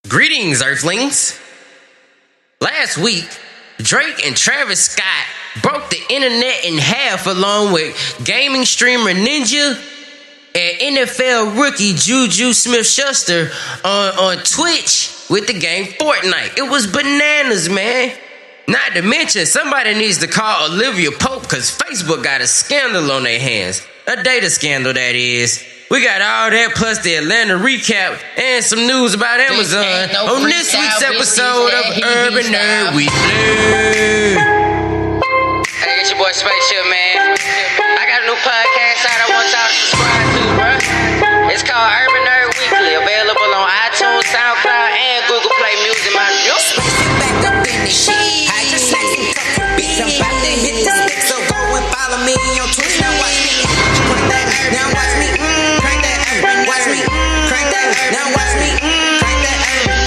Greetings, Earthlings. Last week, Drake and Travis Scott broke the internet in half along with gaming streamer Ninja and NFL rookie Juju Smith-Schuster on Twitch with the game Fortnite. It was bananas, man. Not to mention, somebody needs to call Olivia Pope because Facebook got a scandal on their hands. A data scandal, that is. We got all that plus the Atlanta recap and some news about Amazon on this week's episode of Urban Nerd Weekly. Hey, it's your boy Spayce here, man. I got a new podcast out I want y'all to subscribe to, bro. It's called Urban Nerd Weekly, available on iTunes, SoundCloud, and Google Play Music. My back up in the shit. I just like some couple beats. I'm about to hit the stick, so go and follow me on Twitch. Now watch me. Now watch me. Crank that urban. Watch me. Crank that urban. Now watch me. Crank that urban.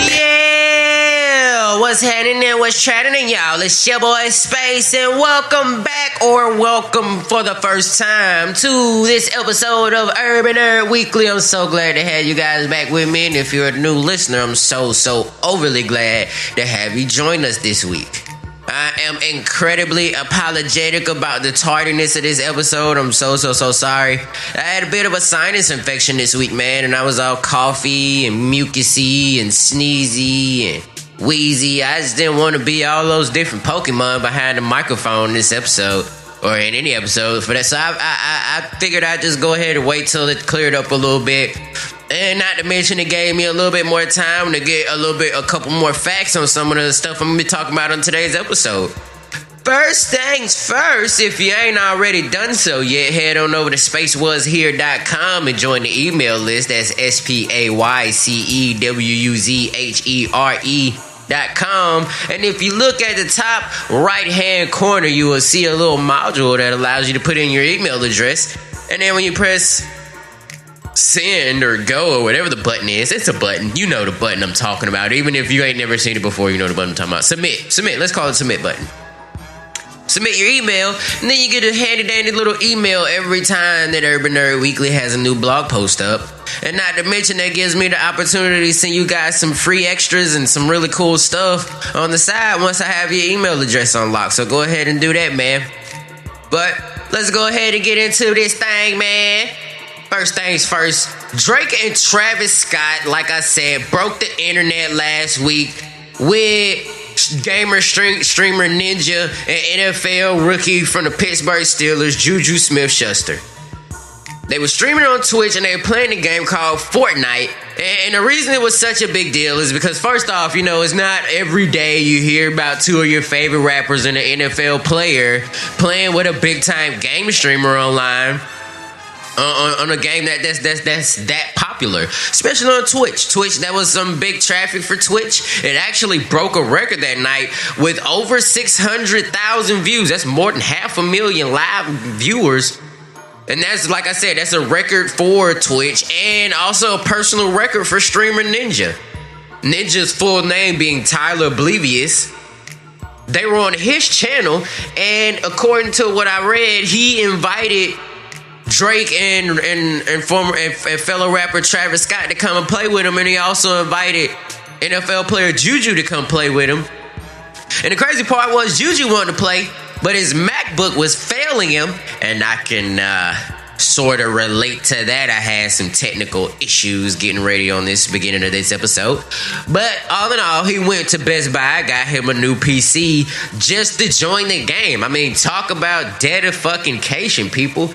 Yeah, what's happening? What's trending, y'all? It's your boy Spayce, and welcome back, or welcome for the first time to this episode of Urban Nerd Weekly. I'm so glad to have you guys back with me, and if you're a new listener, I'm so overly glad to have you join us this week. I am incredibly apologetic about the tardiness of this episode. I'm so sorry. I had a bit of a sinus infection this week, man, and I was all coughy and mucusy and sneezy and wheezy. I just didn't want to be all those different Pokemon behind the microphone in this episode, or in any episode for that. So I figured I'd just go ahead and wait till it cleared up a little bit. And not to mention, it gave me a little bit more time to get a couple more facts on some of the stuff I'm going to be talking about on today's episode. First things first, if you ain't already done so yet, head on over to spacewuzhere.com and join the email list. That's SPAYCEWUZHERE.com. And if you look at the top right-hand corner, you will see a little module that allows you to put in your email address. And then when you press send or go or whatever the button is, it's a button. You know the button I'm talking about. Even if you ain't never seen it before, you know the button I'm talking about. Submit. Let's call it submit button. Submit your email, and then you get a handy-dandy little email every time that Urban Nerd Weekly has a new blog post up. And not to mention, that gives me the opportunity to send you guys some free extras and some really cool stuff on the side once I have your email address unlocked. So go ahead and do that, man. But let's go ahead and get into this thing, man. First things first, Drake and Travis Scott, like I said, broke the internet last week with streamer Ninja and NFL rookie from the Pittsburgh Steelers, Juju Smith-Schuster. They were streaming on Twitch and they were playing a game called Fortnite. And the reason it was such a big deal is because, first off, you know, it's not every day you hear about two of your favorite rappers and an NFL player playing with a big-time game streamer online. On a game that's that popular, especially on Twitch. That was some big traffic for Twitch. It actually broke a record that night with over 600,000 views. That's more than 500,000 live viewers. And that's, like I said, that's a record for Twitch and also a personal record for streamer Ninja. Ninja's full name being Tyler Oblivious. They were on his channel, and according to what I read, he invited Drake and fellow rapper Travis Scott to come and play with him, and he also invited NFL player Juju to come play with him. And the crazy part was Juju wanted to play, but his MacBook was failing him, and I can sort of relate to that. I had some technical issues getting ready on this beginning of this episode, but all in all, he went to Best Buy, got him a new PC just to join the game. I mean, talk about dedication, people.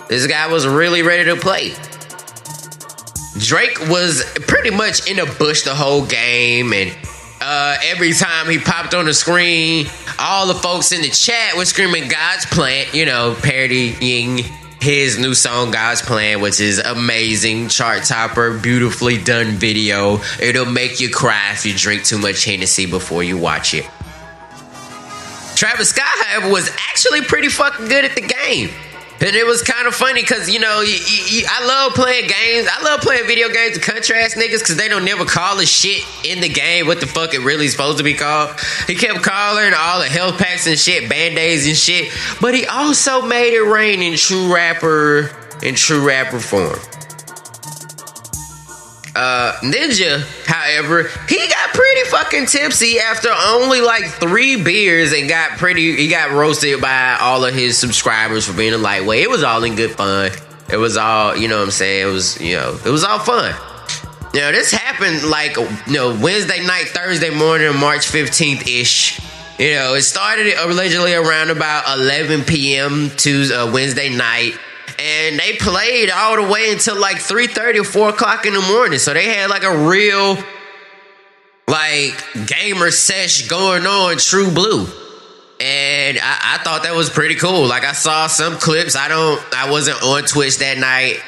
This guy was really ready to play. Drake was pretty much in a bush the whole game, and every time he popped on the screen, all the folks in the chat were screaming God's Plan, you know, parodying his new song God's Plan, which is amazing, chart topper, beautifully done video. It'll make you cry if you drink too much Hennessy before you watch it. Travis Scott, however, was actually pretty fucking good at the game. And it was kind of funny because, you know, I love playing games. I love playing video games with country ass niggas because they don't never call the shit in the game what the fuck it really is supposed to be called. He kept calling all the health packs and shit, band-aids and shit. But he also made it rain in true rapper form. Ninja, however, he got pretty fucking tipsy after only like 3 beers and he got roasted by all of his subscribers for being a lightweight. It was all in good fun. It was all, you know what I'm saying? It was all fun. This happened like, Wednesday night, Thursday morning, March 15th-ish. It started allegedly around about 11 p.m. to Wednesday night. And they played all the way until like 3:30 or 4 o'clock in the morning. So they had like a real gamer sesh going on, True Blue. And I thought that was pretty cool. Like, I saw some clips. I wasn't on Twitch that night.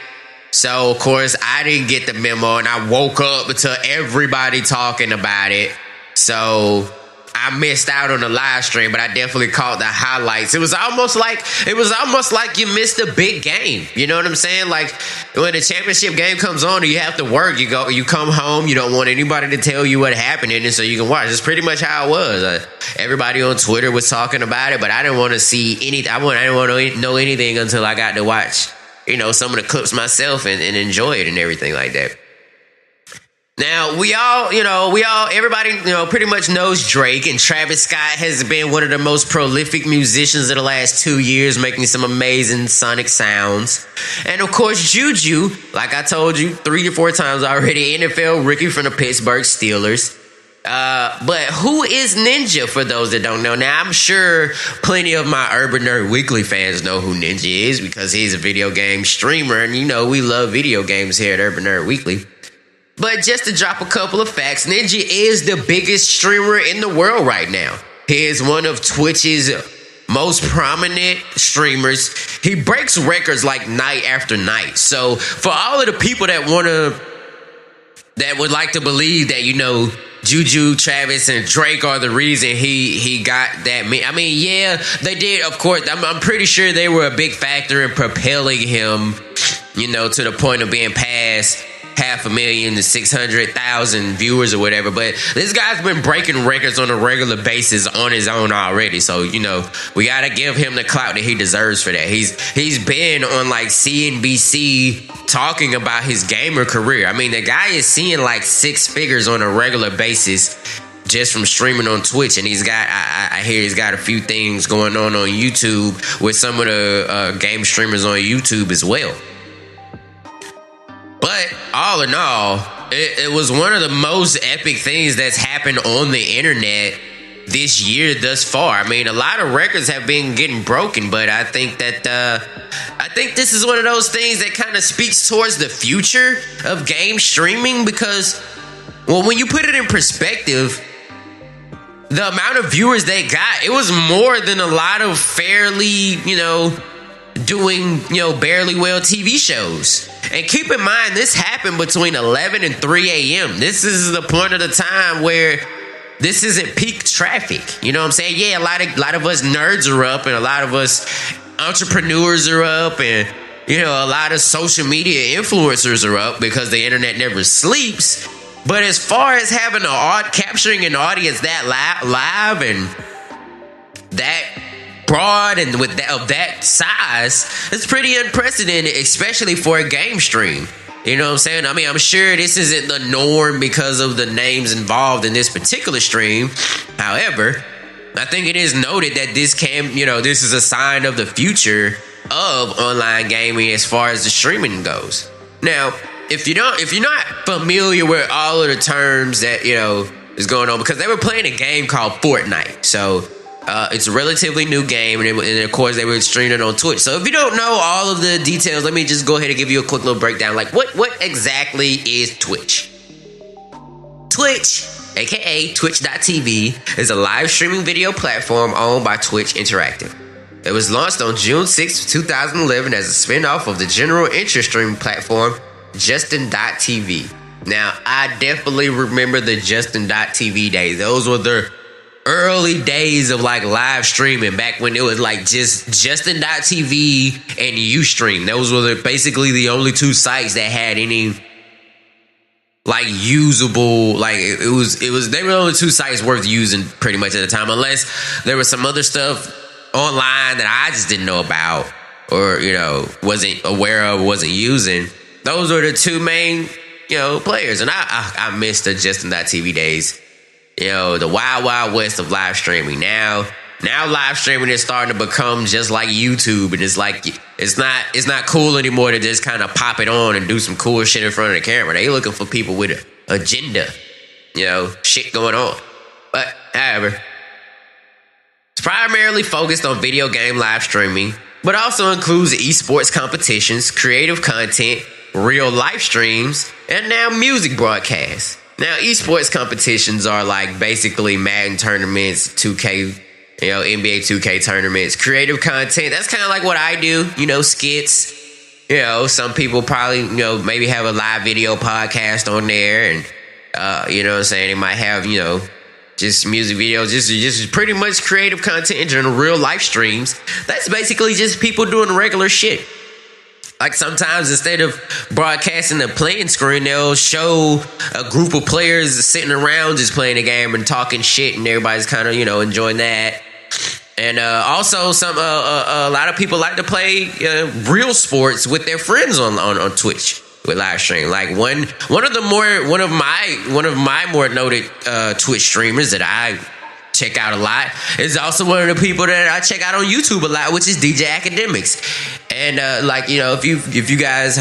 So, of course, I didn't get the memo, and I woke up to everybody talking about it. So, I missed out on the live stream, but I definitely caught the highlights. It was almost like you missed a big game. You know what I'm saying? Like, when the championship game comes on and you have to work, you come home, you don't want anybody to tell you what happened in it so you can watch. It's pretty much how it was. Everybody on Twitter was talking about it, but I didn't want to see anything. I didn't want to know anything until I got to watch some of the clips myself and enjoy it and everything like that. Now, everybody, pretty much knows Drake, and Travis Scott has been one of the most prolific musicians of the last 2 years, making some amazing sonic sounds. And of course, Juju, like I told you 3 to 4 times already, NFL rookie from the Pittsburgh Steelers. But who is Ninja, for those that don't know? Now, I'm sure plenty of my Urban Nerd Weekly fans know who Ninja is because he's a video game streamer, and we love video games here at Urban Nerd Weekly. But just to drop a couple of facts, Ninja is the biggest streamer in the world right now. He is one of Twitch's most prominent streamers. He breaks records like night after night. So for all of the people that would like to believe that, Juju, Travis, and Drake are the reason he got that. I mean, yeah, they did, of course. I'm pretty sure they were a big factor in propelling him, to the point of being past 500,000 to 600,000 viewers or whatever. But this guy's been breaking records on a regular basis on his own already. So, we got to give him the clout that he deserves for that. He's been on like CNBC talking about his gamer career. I mean, the guy is seeing like 6 figures on a regular basis just from streaming on Twitch. And I hear he's got a few things going on YouTube with some of the game streamers on YouTube as well. But all in all, it was one of the most epic things that's happened on the internet this year thus far. I mean, a lot of records have been getting broken, but I think this is one of those things that kind of speaks towards the future of game streaming because, well, when you put it in perspective, the amount of viewers they got, it was more than a lot of fairly, doing, barely well TV shows. And keep in mind, this happened between 11 and 3 a.m. This is the point of the time where this isn't peak traffic. You know what I'm saying? Yeah, a lot of us nerds are up, and a lot of us entrepreneurs are up, and, a lot of social media influencers are up because the internet never sleeps. But as far as having capturing an audience that live and that broad and of that size, it's pretty unprecedented, especially for a game stream. You know what I'm saying? I mean, I'm sure this isn't the norm because of the names involved in this particular stream. However, I think it is noted that this is a sign of the future of online gaming as far as the streaming goes. Now, if you're not familiar with all of the terms that is going on, because they were playing a game called Fortnite, so it's a relatively new game, and of course they were streaming it on Twitch. So if you don't know all of the details, let me just go ahead and give you a quick little breakdown. Like, what exactly is Twitch? Twitch, aka Twitch.tv, is a live streaming video platform owned by Twitch Interactive. It was launched on June 6, 2011 as a spin-off of the general interest streaming platform Justin.tv. Now, I definitely remember the Justin.tv days. Those were the early days of like live streaming, back when it was like just Justin.tv and Ustream. Those were basically the only 2 sites that had any like usable, like they were the only 2 sites worth using pretty much at the time, unless there was some other stuff online that I just didn't know about or wasn't aware of, wasn't using. Those were the 2 main players. And I miss the Justin.tv days. The wild, wild west of live streaming. Now live streaming is starting to become just like YouTube, and it's like it's not cool anymore to just kind of pop it on and do some cool shit in front of the camera. They looking for people with an agenda, shit going on. But however, it's primarily focused on video game live streaming, but also includes esports competitions, creative content, real live streams, and now music broadcasts. Now, esports competitions are like basically Madden tournaments, 2K, NBA 2K tournaments, creative content. That's kind of like what I do, skits. Some people probably, maybe have a live video podcast on there, and, what I'm saying? They might have, just music videos, just pretty much creative content and real life streams. That's basically just people doing regular shit. Like sometimes instead of broadcasting the playing screen, they'll show a group of players sitting around just playing a game and talking shit, and everybody's kind of enjoying that. And also a lot of people like to play real sports with their friends on Twitch with live stream. Like one of my more noted Twitch streamers that I check out a lot is also one of the people that I check out on YouTube a lot, which is DJ Academics. And if you guys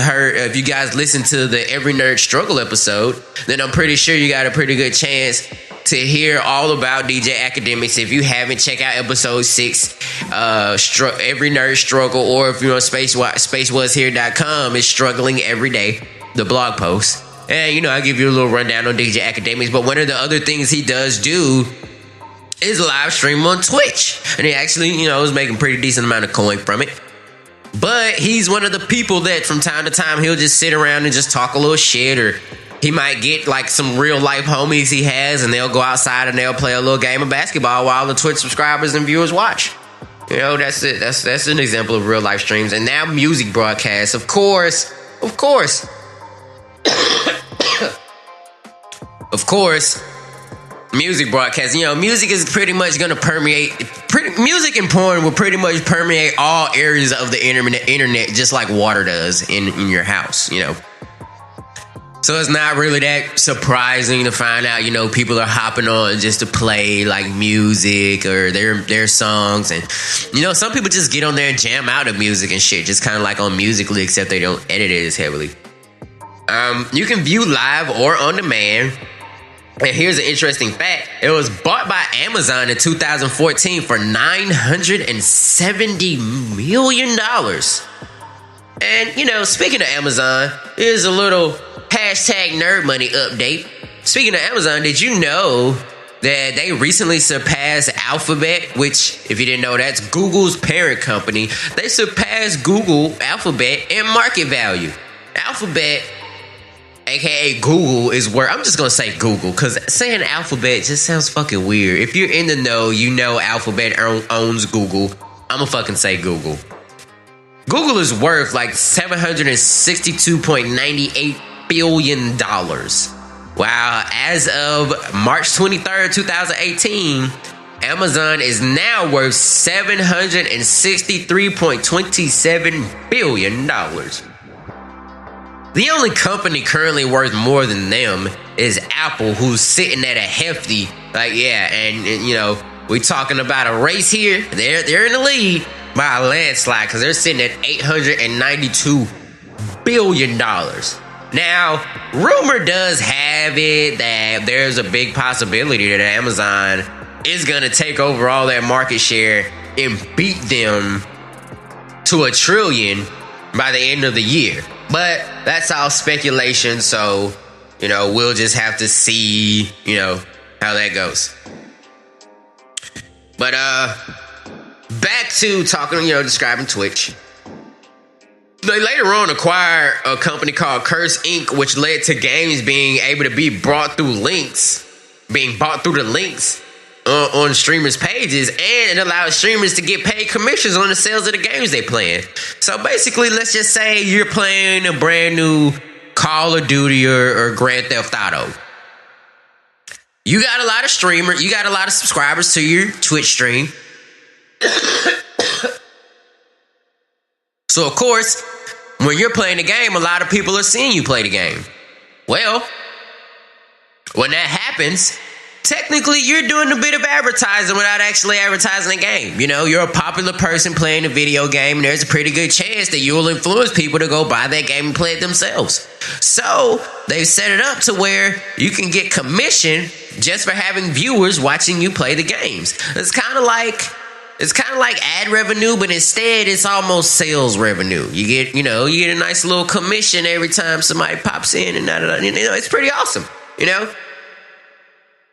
listen to the Every Nerd Struggle episode, then I'm pretty sure you got a pretty good chance to hear all about DJ Academics. If you haven't, check out episode 6, Every Nerd Struggle, or if you're on SpayceWasHere.com, it's Struggling Every Day, the blog post. And I give you a little rundown on DJ Academics. But one of the other things he does do is live stream on Twitch, and he actually is making pretty decent amount of coin from it. But he's one of the people that from time to time he'll just sit around and just talk a little shit, or he might get like some real life homies he has, and they'll go outside and they'll play a little game of basketball while the Twitch subscribers and viewers watch. That's it. That's an example of real life streams. And now music broadcasts, of course. Of course, music broadcasts. Music is pretty much going to permeate. Music and porn will pretty much permeate all areas of the internet, just like water does in your house. So it's not really that surprising to find out, people are hopping on just to play like music or their songs, and some people just get on there and jam out of music and shit, just kind of like on Musical.ly, except they don't edit it as heavily. You can view live or on demand. And here's an interesting fact. It was bought by Amazon in 2014 for $970 million. And, speaking of Amazon, here's a little #nerd money update. Speaking of Amazon, did you know that they recently surpassed Alphabet, which, if you didn't know, that's Google's parent company. They surpassed Alphabet in market value. Alphabet, aka Google, is where I'm just gonna say Google, because saying Alphabet just sounds fucking weird. If you're in the know, Alphabet owns Google. I'm gonna fucking say Google. Google is worth like $762.98 billion. Wow, as of March 23rd, 2018, Amazon is now worth $763.27 billion. The only company currently worth more than them is Apple, who's sitting at a hefty, we talking about a race here. They're in the lead by a landslide, because they're sitting at $892 billion. Now, rumor does have it that there's a big possibility that Amazon is going to take over all that market share and beat them to $1 trillion by the end of the year. But that's all speculation, so, we'll just have to see, how that goes. But, back to talking, describing Twitch. They later on acquired a company called Curse Inc., which led to games being able to be bought through the links on streamers' pages, and it allows streamers to get paid commissions on the sales of the games they playing. So basically, let's just say you're playing a brand new Call of Duty or Grand Theft Auto. You got a lot of subscribers to your Twitch stream. So of course, when you're playing the game, a lot of people are seeing you play the game. Well, when that happens, technically you're doing a bit of advertising without actually advertising the game. You know, you're a popular person playing a video game, and there's a pretty good chance that you'll influence people to go buy that game and play it themselves. So they've set it up to where you can get commission just for having viewers watching you play the games. It's kind of like ad revenue, but instead it's almost sales revenue. You get a nice little commission every time somebody pops in, and it's pretty awesome. You know,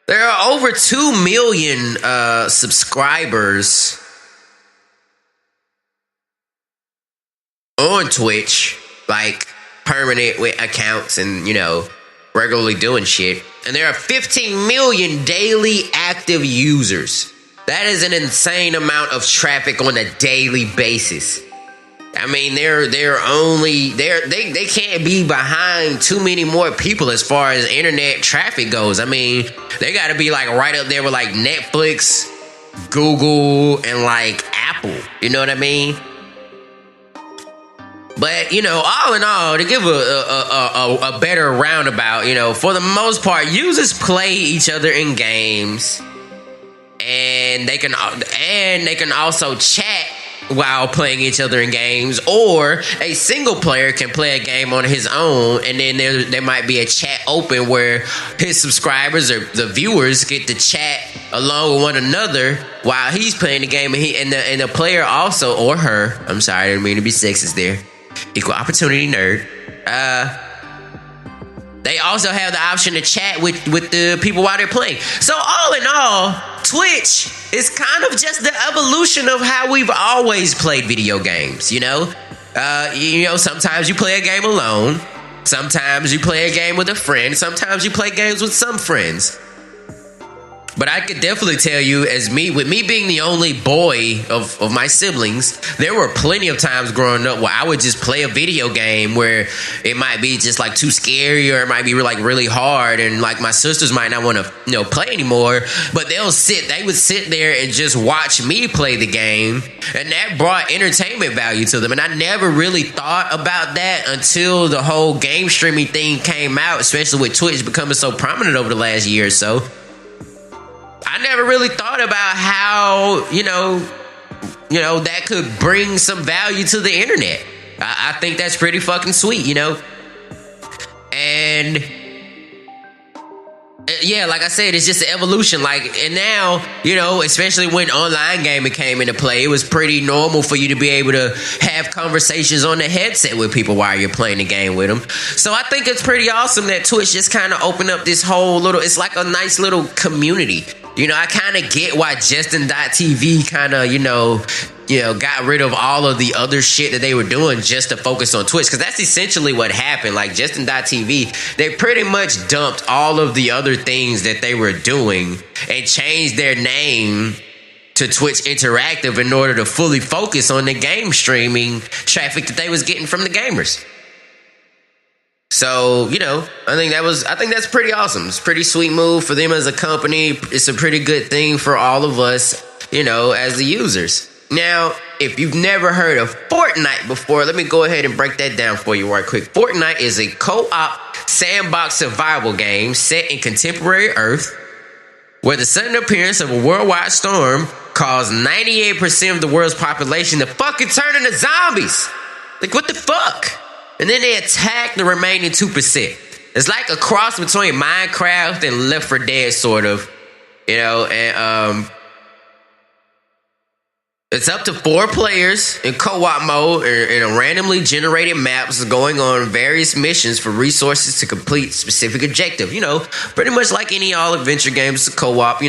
there are over 2 million subscribers on Twitch, like permanent with accounts and regularly doing shit, and there are 15 million daily active users. That is an insane amount of traffic on a daily basis. I mean, they can't be behind too many more people as far as internet traffic goes. I mean, they got to be like right up there with like Netflix, Google, and like Apple. You know what I mean? But, all in all, to give a better roundabout, for the most part, users play each other in games. And they can also chat while playing each other in games, or a single player can play a game on his own, and then there might be a chat open where his subscribers or the viewers get to chat along with one another while he's playing the game, and the player also, or her, I'm sorry, I didn't mean to be sexist there, equal opportunity nerd, they also have the option to chat with the people while they're playing. So all in all, Twitch is kind of just the evolution of how we've always played video games, sometimes you play a game alone, sometimes you play a game with a friend, sometimes you play games with some friends. But I could definitely tell you, with me being the only boy of my siblings, there were plenty of times growing up where I would just play a video game where it might be just like too scary, or it might be like really hard, and like my sisters might not want to play anymore, but they would sit there and just watch me play the game, and that brought entertainment value to them. And I never really thought about that until the whole game streaming thing came out, especially with Twitch becoming so prominent over the last year or so. I never really thought about how, that could bring some value to the internet. I think that's pretty fucking sweet, And yeah, like I said, it's just an evolution. And now, especially when online gaming came into play, it was pretty normal for you to be able to have conversations on the headset with people while you're playing the game with them. So I think it's pretty awesome that Twitch just kind of opened up this whole it's like a nice little community. I kind of get why Justin.tv kind of, got rid of all of the other shit that they were doing just to focus on Twitch. Because that's essentially what happened. Like, Justin.tv, they pretty much dumped all of the other things that they were doing and changed their name to Twitch Interactive in order to fully focus on the game streaming traffic that they was getting from the gamers. So, I think that's pretty awesome. It's a pretty sweet move for them as a company. It's a pretty good thing for all of us, as the users. Now, if you've never heard of Fortnite before, let me go ahead and break that down for you right quick. Fortnite is a co-op sandbox survival game set in contemporary Earth, where the sudden appearance of a worldwide storm caused 98% of the world's population to fucking turn into zombies. Like, what the fuck? And then they attack the remaining 2%. It's like a cross between Minecraft and Left 4 Dead, sort of. And it's up to 4 players in co-op mode in a randomly generated maps going on various missions for resources to complete specific objective. Pretty much like any all-adventure game, it's a co-op,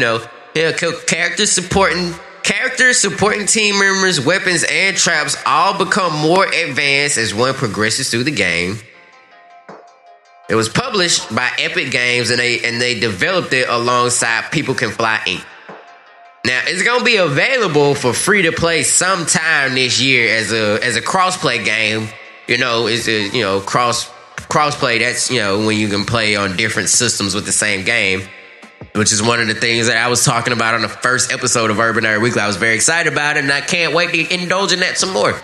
characters supporting team members, weapons, and traps all become more advanced as one progresses through the game. It was published by Epic Games, and they developed it alongside People Can Fly Inc. Now, it's gonna be available for free to play sometime this year as a crossplay game. It's a crossplay. That's when you can play on different systems with the same game, which is one of the things that I was talking about on the first episode of ZuckerNERD Weekly. I was very excited about it, and I can't wait to indulge in that some more.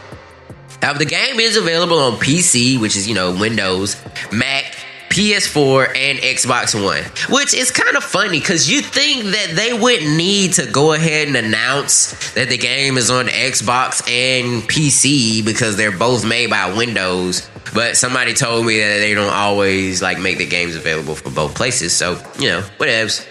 Now, the game is available on PC, which is Windows, Mac, PS4, and Xbox One. Which is kind of funny because you think that they wouldn't need to go ahead and announce that the game is on the Xbox and PC because they're both made by Windows. But somebody told me that they don't always like make the games available for both places. So, you know, whatevs.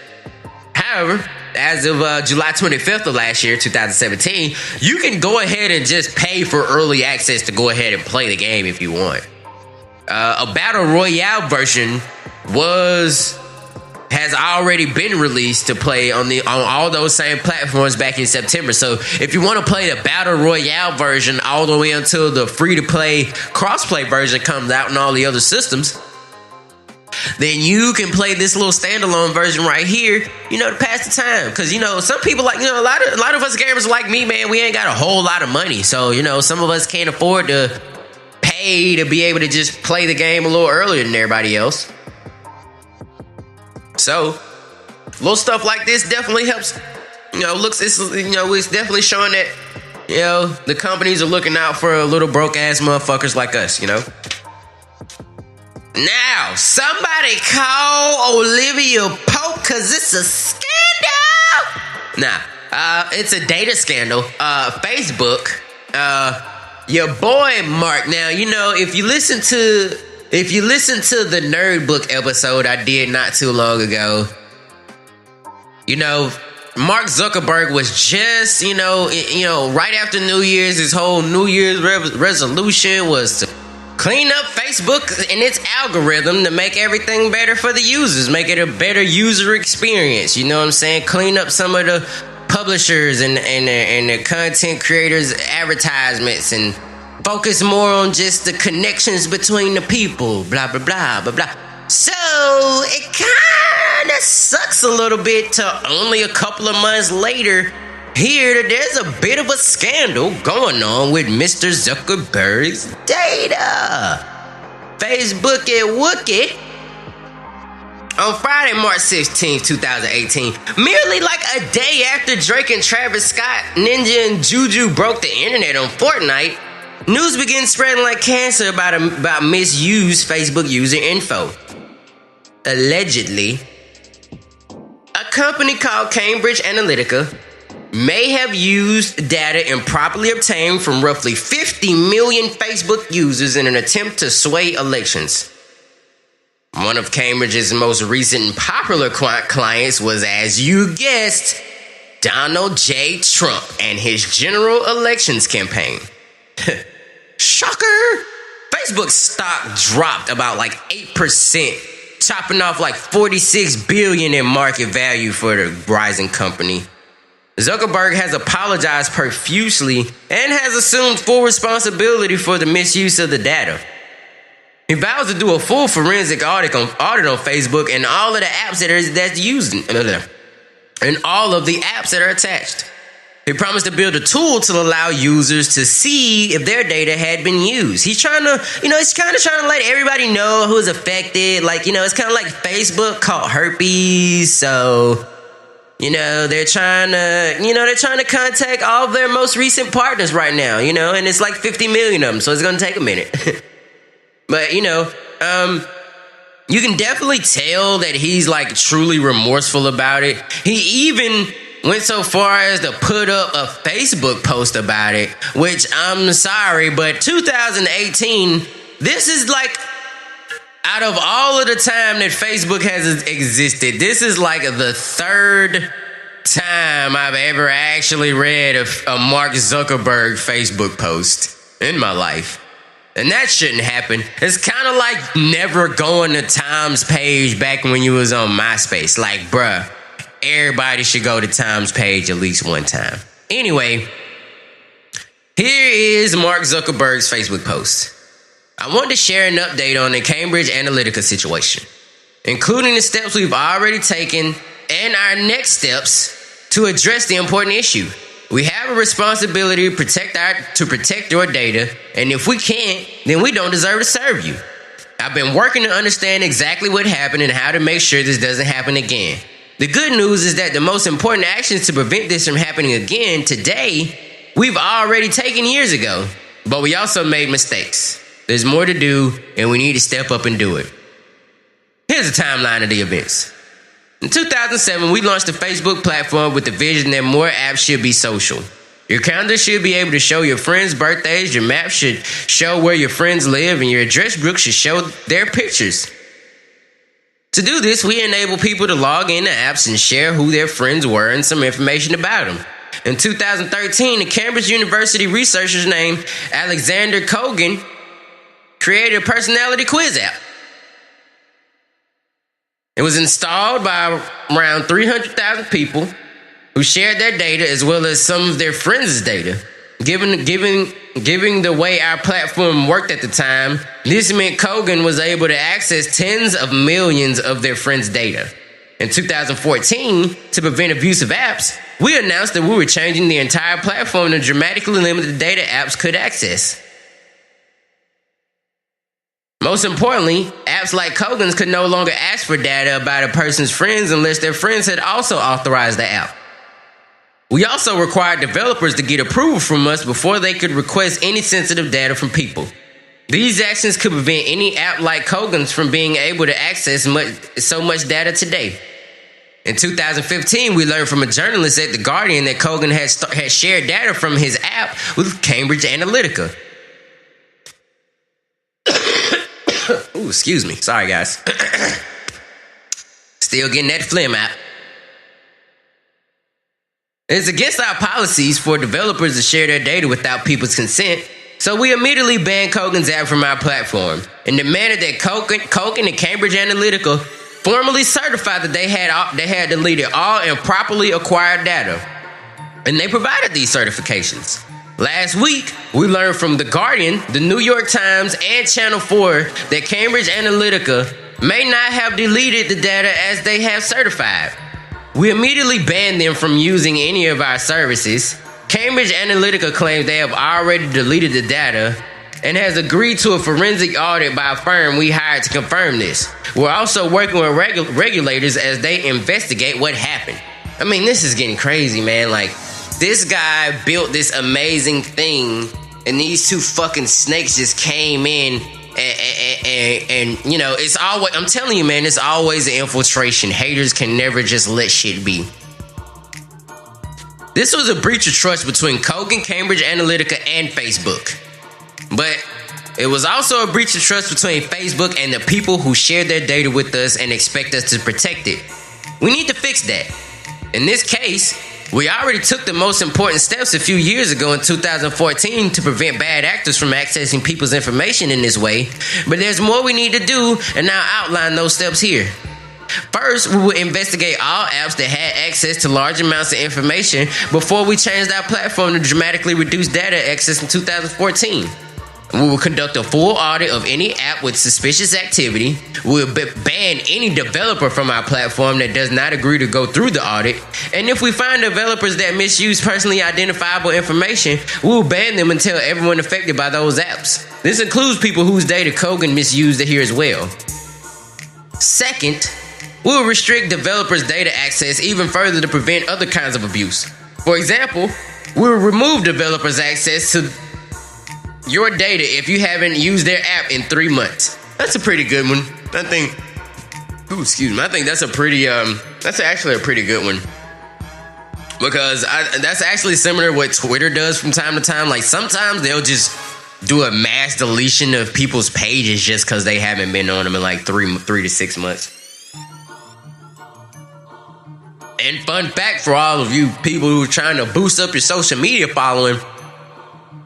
However, as of July 25th of last year, 2017, you can go ahead and just pay for early access to go ahead and play the game if you want. A battle royale version has already been released to play on all those same platforms back in September. So if you want to play the battle royale version all the way until the free-to-play crossplay version comes out on all the other systems, then you can play this little standalone version right here, you know, to pass the time. Because, you know, some people like, you know, a lot of us gamers like me, man, we ain't got a whole lot of money. So, you know, some of us can't afford to pay to be able to just play the game a little earlier than everybody else. So, little stuff like this definitely helps. You know, it's definitely showing that, you know, the companies are looking out for little broke ass motherfuckers like us, you know. Now, somebody call Olivia Pope because it's a scandal. Nah, it's a data scandal. Facebook, your boy Mark. Now, you know, if you listen to the Nerd Book episode I did not too long ago, you know, Mark Zuckerberg was just, you know, right after New Year's, his whole New Year's resolution was to clean up Facebook and its algorithm to make everything better for the users, make it a better user experience. You know what I'm saying? Clean up some of the publishers and the content creators' advertisements and focus more on just the connections between the people, blah, blah, blah, blah, blah. So it kind of sucks a little bit to only a couple of months later hear that there's a bit of a scandal going on with Mr. Zuckerberg's data. Facebook and Wookie on Friday, March 16th, 2018, merely like a day after Drake and Travis Scott, Ninja and Juju broke the internet on Fortnite, news began spreading like cancer about misused Facebook user info. Allegedly, a company called Cambridge Analytica may have used data improperly obtained from roughly 50 million Facebook users in an attempt to sway elections. One of Cambridge's most recent and popular clients was, as you guessed, Donald J. Trump and his general elections campaign. Shocker! Facebook's stock dropped about like 8%, chopping off like $46 billion in market value for the rising company. Zuckerberg has apologized profusely and has assumed full responsibility for the misuse of the data. He vows to do a full forensic audit on Facebook and all of the apps that's using, and all of the apps that are attached. He promised to build a tool to allow users to see if their data had been used. He's trying to, he's kind of trying to let everybody know who's affected. Like, it's kind of like Facebook caught herpes, so they're trying to contact all of their most recent partners right now, and it's like 50 million of them, so it's going to take a minute. But, you can definitely tell that he's like truly remorseful about it. He even went so far as to put up a Facebook post about it, which I'm sorry, but 2018, this is like, out of all of the time that Facebook has existed, this is like the third time I've ever actually read a Mark Zuckerberg Facebook post in my life. And that shouldn't happen. It's kind of like never going to Time's page back when you was on MySpace. Like, bruh, everybody should go to Time's page at least one time. Anyway, here is Mark Zuckerberg's Facebook post. I want to share an update on the Cambridge Analytica situation, including the steps we've already taken and our next steps to address the important issue. We have a responsibility to protect your data, and if we can't, then we don't deserve to serve you. I've been working to understand exactly what happened and how to make sure this doesn't happen again. The good news is that the most important actions to prevent this from happening again today, we've already taken years ago, but we also made mistakes. There's more to do, and we need to step up and do it. Here's a timeline of the events. In 2007, we launched the Facebook platform with the vision that more apps should be social. Your calendar should be able to show your friends' birthdays, your map should show where your friends live, and your address book should show their pictures. To do this, we enable people to log into apps and share who their friends were and some information about them. In 2013, the Cambridge University researchers named Alexander Kogan created a personality quiz app. It was installed by around 300,000 people who shared their data as well as some of their friends' data. Given the way our platform worked at the time, this meant Kogan was able to access tens of millions of their friends' data. In 2014, to prevent abuse of apps, we announced that we were changing the entire platform to dramatically limit the data apps could access. Most importantly, apps like Kogan's could no longer ask for data about a person's friends unless their friends had also authorized the app. We also required developers to get approval from us before they could request any sensitive data from people. These actions could prevent any app like Kogan's from being able to access so much data today. In 2015, we learned from a journalist at The Guardian that Kogan had shared data from his app with Cambridge Analytica. Ooh, excuse me. Sorry, guys. Still getting that phlegm out. It's against our policies for developers to share their data without people's consent, so we immediately banned Kogan's app from our platform and demanded that Kogan and Cambridge Analytica formally certify that they had deleted all improperly acquired data. And they provided these certifications. Last week, we learned from The Guardian, The New York Times, and Channel 4 that Cambridge Analytica may not have deleted the data as they have certified. We immediately banned them from using any of our services. Cambridge Analytica claims they have already deleted the data and has agreed to a forensic audit by a firm we hired to confirm this. We're also working with regulators as they investigate what happened. I mean, this is getting crazy, man. Like, this guy built this amazing thing, and these two fucking snakes just came in and you know, it's always, I'm telling you, man, it's always an infiltration. Haters can never just let shit be. This was a breach of trust between Kogan, Cambridge Analytica, and Facebook. But it was also a breach of trust between Facebook and the people who share their data with us and expect us to protect it. We need to fix that. In this case, we already took the most important steps a few years ago in 2014 to prevent bad actors from accessing people's information in this way, but there's more we need to do, and I'll outline those steps here. First, we will investigate all apps that had access to large amounts of information before we changed our platform to dramatically reduce data access in 2014. We will conduct a full audit of any app with suspicious activity. We'll ban any developer from our platform that does not agree to go through the audit. And if we find developers that misuse personally identifiable information, we'll ban them and tell everyone affected by those apps. This includes people whose data Kogan misused here as well. Second, we'll restrict developers' data access even further to prevent other kinds of abuse. For example, we'll remove developers' access to your data if you haven't used their app in 3 months. That's a pretty good one. I think that's a pretty that's actually a pretty good one, because that's actually similar to what Twitter does from time to time. Like, sometimes they'll just do a mass deletion of people's pages just because they haven't been on them in like 3 to 6 months. And fun fact for all of you people who are trying to boost up your social media following,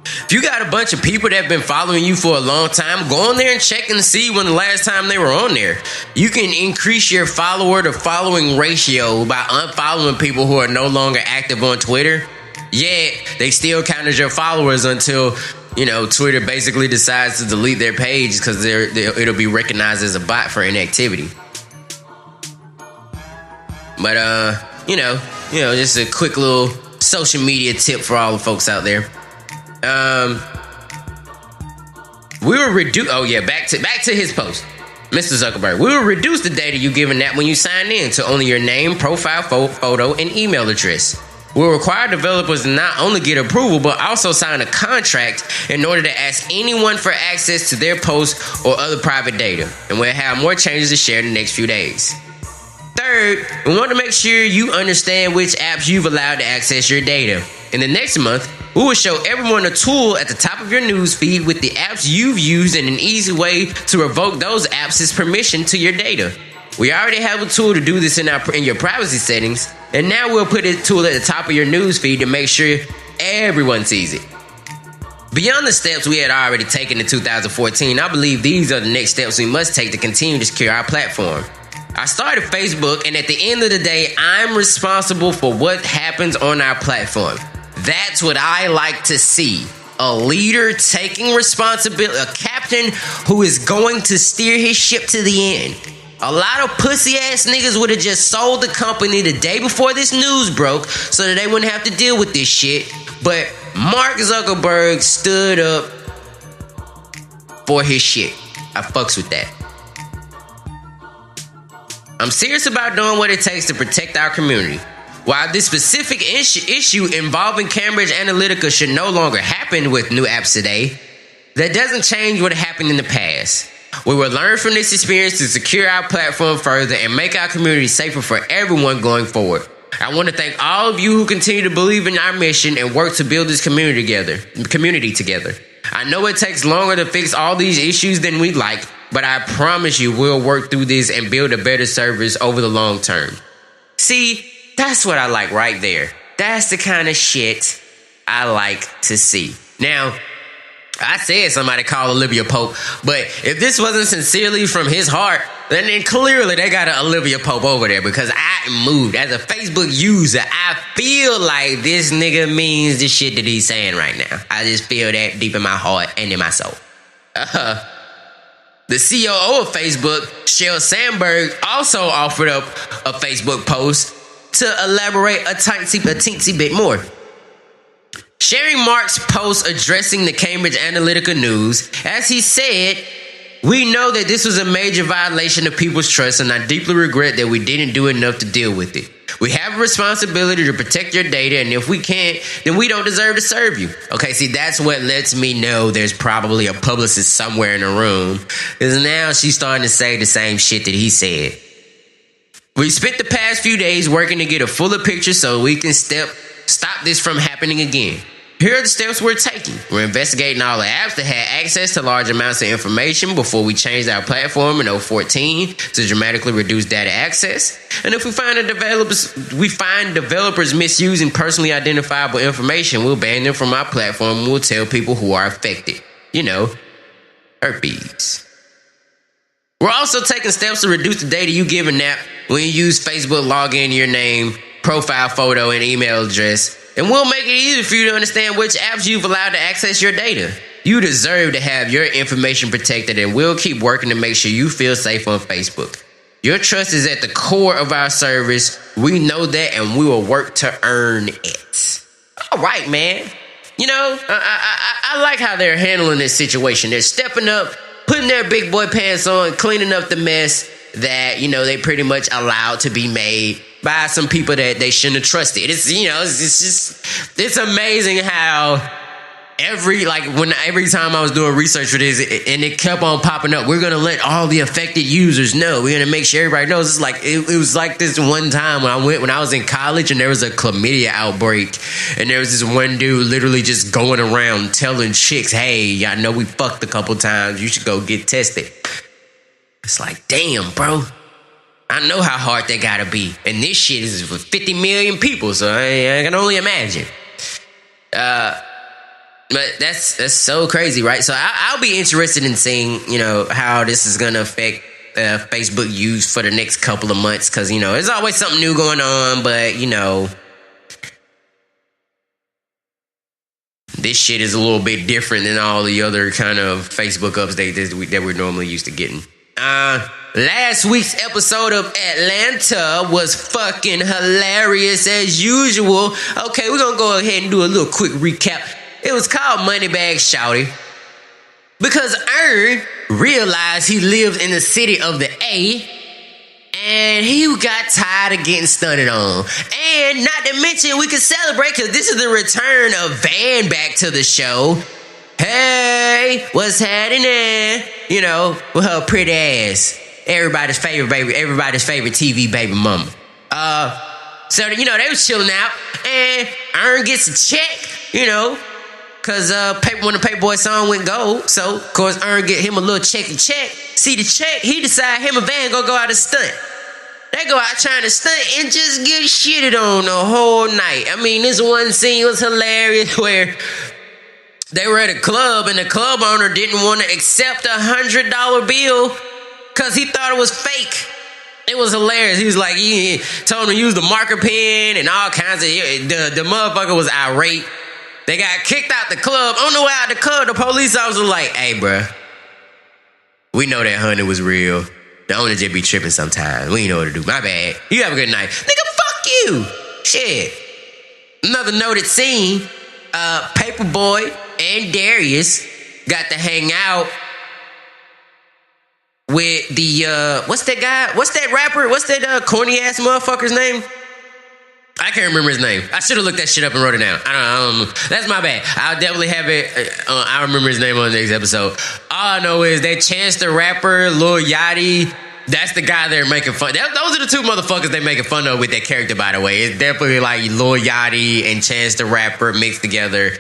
if you got a bunch of people that have been following you for a long time, go on there and check and see when the last time they were on there. You can increase your follower to following ratio by unfollowing people who are no longer active on Twitter. Yet, they still count as your followers until, you know, Twitter basically decides to delete their page because it'll be recognized as a bot for inactivity. But, you know, just a quick little social media tip for all the folks out there. We will reduce. Oh yeah, back to his post, Mr. Zuckerberg. We will reduce the data you give in that when you sign in to only your name, profile photo, and email address. will require developers to not only get approval, but also sign a contract in order to ask anyone for access to their posts or other private data. And we'll have more changes to share in the next few days. Third, we want to make sure you understand which apps you've allowed to access your data. In the next month, we will show everyone a tool at the top of your news feed with the apps you've used and an easy way to revoke those apps' permission to your data. We already have a tool to do this in your privacy settings, and now we'll put a tool at the top of your news feed to make sure everyone sees it. Beyond the steps we had already taken in 2014, I believe these are the next steps we must take to continue to secure our platform. I started Facebook, and at the end of the day, I'm responsible for what happens on our platform. That's what I like to see. A leader taking responsibility, a captain who is going to steer his ship to the end. A lot of pussy ass niggas would have just sold the company the day before this news broke so that they wouldn't have to deal with this shit. But Mark Zuckerberg stood up for his shit. I fucks with that. I'm serious about doing what it takes to protect our community. While this specific issue involving Cambridge Analytica should no longer happen with new apps today, that doesn't change what happened in the past. We will learn from this experience to secure our platform further and make our community safer for everyone going forward. I want to thank all of you who continue to believe in our mission and work to build this community together. I know it takes longer to fix all these issues than we'd like, but I promise you we'll work through this and build a better service over the long term. See, that's what I like right there. That's the kind of shit I like to see. Now, I said somebody call Olivia Pope, but if this wasn't sincerely from his heart, then clearly they got an Olivia Pope over there, because I moved. As a Facebook user, I feel like this nigga means the shit that he's saying right now. I just feel that deep in my heart and in my soul. The COO of Facebook, Sheryl Sandberg, also offered up a Facebook post to elaborate a teensy bit more. Sharing Mark's post addressing the Cambridge Analytica news, as he said, "We know that this was a major violation of people's trust, and I deeply regret that we didn't do enough to deal with it. We have a responsibility to protect your data, and if we can't, then we don't deserve to serve you." Okay, see, that's what lets me know there's probably a publicist somewhere in the room, because now she's starting to say the same shit that he said. We spent the past few days working to get a fuller picture so we can stop this from happening again. Here are the steps we're taking. We're investigating all the apps that had access to large amounts of information before we changed our platform in 2014 to dramatically reduce data access. And if we find developers misusing personally identifiable information, we'll ban them from our platform and we'll tell people who are affected. You know, herpes. We're also taking steps to reduce the data you give an app when you use Facebook login, your name, profile photo, and email address. And we'll make it easier for you to understand which apps you've allowed to access your data. You deserve to have your information protected, and we'll keep working to make sure you feel safe on Facebook. Your trust is at the core of our service. We know that, and we will work to earn it. All right, man. You know, I like how they're handling this situation. They're stepping up, putting their big boy pants on, cleaning up the mess that, you know, they pretty much allowed to be made by some people that they shouldn't have trusted. It's amazing how every time I was doing research for this, and it kept on popping up, we're gonna let all the affected users know. We're gonna make sure everybody knows. It's like it was like this one time when I was in college, and there was a chlamydia outbreak, and there was this one dude literally just going around telling chicks, "Hey, I know we fucked a couple times. You should go get tested." It's like, damn, bro. I know how hard that gotta be. And this shit is for 50 million people, so I can only imagine. But that's so crazy, right? So I'll be interested in seeing, you know, how this is gonna affect Facebook use for the next couple of months, because, you know, there's always something new going on, but, you know, this shit is a little bit different than all the other kind of Facebook updates that we're normally used to getting. Last week's episode of Atlanta was fucking hilarious as usual. Okay, we're gonna go ahead and do a little quick recap. It was called Moneybag Shouty because Ern realized he lived in the city of the A, And he got tired of getting stunted on. And not to mention, we could celebrate because this is the return of Van back to the show. Hey, what's happening? You know, with her pretty ass. Everybody's favorite TV baby mama. So, you know, they was chilling out. And Earn gets a check, you know, because when the Paperboy song went gold. So, of course, Earn get him a little check. See the check, he decide him and Van gonna go out and stunt. They go out trying to stunt and just get shitted on the whole night. I mean, this one scene was hilarious where they were at a club and the club owner didn't want to accept a $100 bill because he thought it was fake. It was hilarious. He was like, he told him to use the marker pen and all kinds of, the motherfucker was irate. They got kicked out the club. On the way out the club, the police officer was like, hey, bruh, we know that 100 was real. The owner just be tripping sometimes. We ain't know what to do. My bad. You have a good night. Nigga, fuck you. Shit. Another noted scene, Paperboy and Darius got to hang out with the, what's that guy? What's that rapper? What's that corny ass motherfucker's name? I can't remember his name. I should have looked that shit up and wrote it down. I don't know. That's my bad. I'll definitely have it. I'll remember his name on the next episode. All I know is that Chance the Rapper, Lil Yachty, that's the guy they're making fun. Those are the two motherfuckers they making fun of with that character, by the way. It's definitely like Lil Yachty and Chance the Rapper mixed together.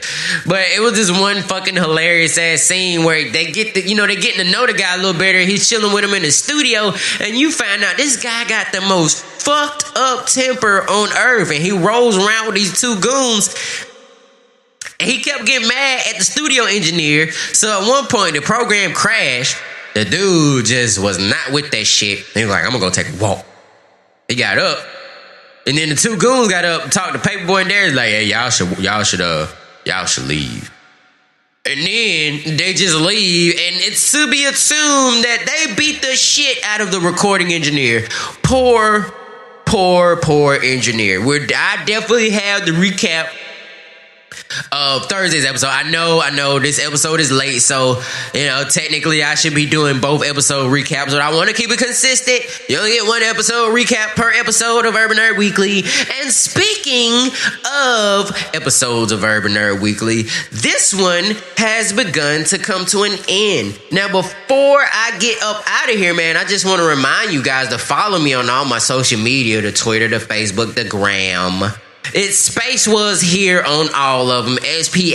But it was this one fucking hilarious ass scene where they get they getting to know the guy a little better. He's chilling with him in the studio, and you find out this guy got the most fucked up temper on earth, and he rolls around with these two goons. And he kept getting mad at the studio engineer. So at one point, the program crashed. The dude just was not with that shit. He was like, I'm gonna go take a walk. He got up. And then the two goons got up and talked to Paperboy and Darius like, hey, y'all should leave. And then they just leave, and it's to be assumed that they beat the shit out of the recording engineer. Poor engineer. I definitely have the recap of Thursday's episode. I know this episode is late, so technically I should be doing both episode recaps, but I want to keep it consistent. You only get one episode recap per episode of Urban Nerd Weekly. And speaking of episodes of Urban Nerd Weekly, this one has begun to come to an end. Now, before I get up out of here, man, I just want to remind you guys to follow me on all my social media, the Twitter, the Facebook, the Gram. It's Spayce was here on all of them. SPAYCEWZHERE.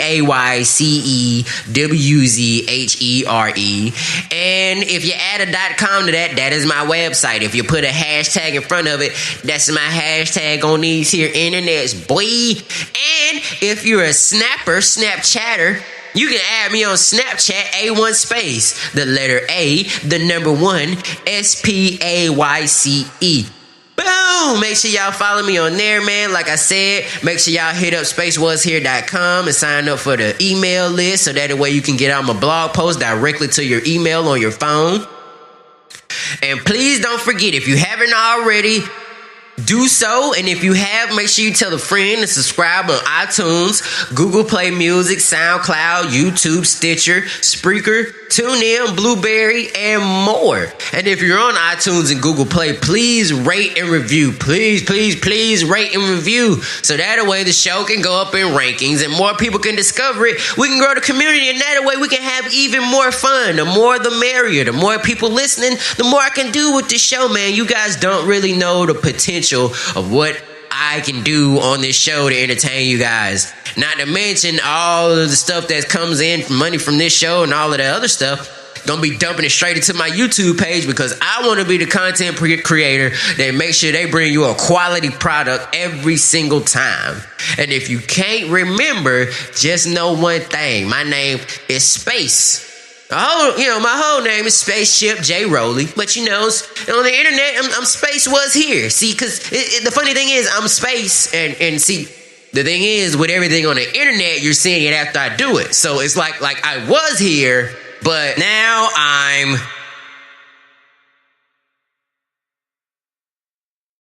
And if you add a .com to that is my website. If you put a hashtag in front of it, that's my hashtag on these here internets, boy. And if you're a Snapchatter, you can add me on Snapchat, A1 Spayce, the letter A, the number 1, SPAYCE. Boom! Make sure y'all follow me on there, man. Like I said, make sure y'all hit up spacewashere.com and sign up for the email list so that way you can get out my blog post directly to your email on your phone. And please don't forget, if you haven't already, do so. And if you have, make sure you tell a friend to subscribe on iTunes, Google Play Music, SoundCloud, YouTube, Stitcher, Spreaker, TuneIn, Blueberry, and more. And if you're on iTunes and Google Play, please rate and review. Please rate and review. So that way the show can go up in rankings and more people can discover it. We can grow the community, and that way we can have even more fun. The more the merrier. The more people listening, the more I can do with this show, man. You guys don't really know the potential of what I can do on this show to entertain you guys. Not to mention all of the stuff that comes in from money from this show and all of the other stuff. Gonna be dumping it straight into my YouTube page because I want to be the content creator that makes sure they bring you a quality product every single time. And if you can't remember, just know one thing. My name is Spayce. My whole name is Spaceship J. Rowley, but on the internet, I'm Spayce was here. See, because the funny thing is, I'm Spayce, and see, the thing is, with everything on the internet, you're seeing it after I do it. So it's like I was here, but now I'm